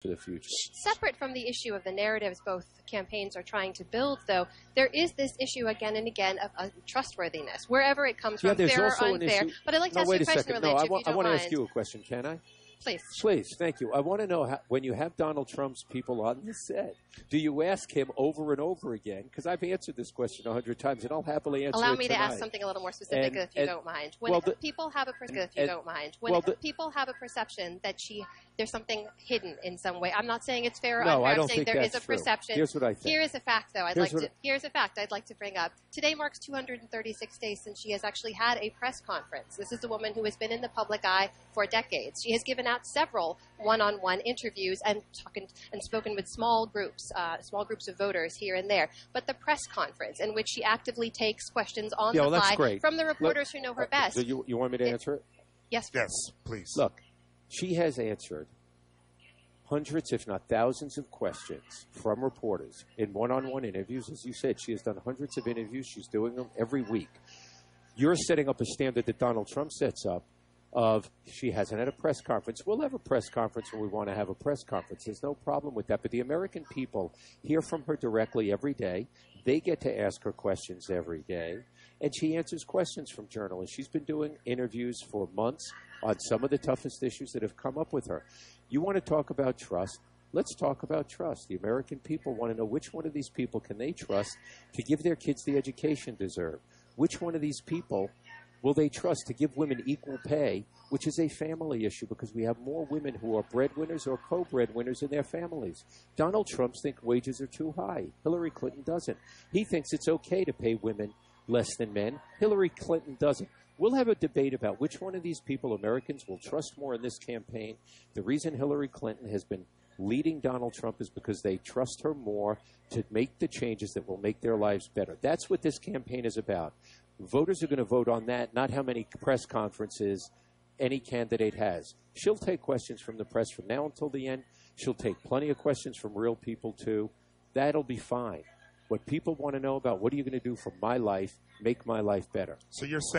for the future. Separate from the issue of the narratives both campaigns are trying to build, though, there is this issue again and again of trustworthiness, wherever it comes from, fair or unfair. But I'd like to ask you a question, Rich, if you don't mind. I want to ask you a question, can I? Please. Please, thank you. I want to know, when you have Donald Trump's people on the set, do you ask him over and over again? Because I've answered this question 100 times, and I'll happily answer it Allow me tonight. to ask something a little more specific, if you don't mind. When people have a perception that there's something hidden in some way, I'm not saying it's fair or unfair. I don't I'm saying think there that's is a true. perception. Here's what I think. Here is a fact, though. Here's a fact I'd like to bring up. Today marks 236 days since she has actually had a press conference. This is a woman who has been in the public eye for decades. She has given out several one-on-one interviews and spoken with small groups of voters here and there. But the press conference, in which she actively takes questions on the fly from the reporters who know her best. So you want me to answer it? Yes, yes, please. Look, she has answered hundreds, if not thousands, of questions from reporters in one-on-one interviews. As you said, she has done hundreds of interviews. She's doing them every week. You're setting up a standard that Donald Trump sets up of she hasn't had a press conference. We'll have a press conference when we want to have a press conference. There's no problem with that. But the American people hear from her directly every day. They get to ask her questions every day. And she answers questions from journalists. She's been doing interviews for months on some of the toughest issues that have come up with her. You want to talk about trust? Let's talk about trust. The American people want to know which one of these people can they trust to give their kids the education they deserve. Which one of these people will they trust to give women equal pay, which is a family issue because we have more women who are breadwinners or co-breadwinners in their families. Donald Trump thinks wages are too high. Hillary Clinton doesn't. He thinks it's okay to pay women less than men. Hillary Clinton doesn't. We'll have a debate about which one of these people Americans will trust more in this campaign. The reason Hillary Clinton has been leading Donald Trump is because they trust her more to make the changes that will make their lives better. That's what this campaign is about. Voters are going to vote on that, not how many press conferences any candidate has. She'll take questions from the press from now until the end. She'll take plenty of questions from real people, too. That'll be fine. What people want to know about, what are you going to do for my life, make my life better? So you're saying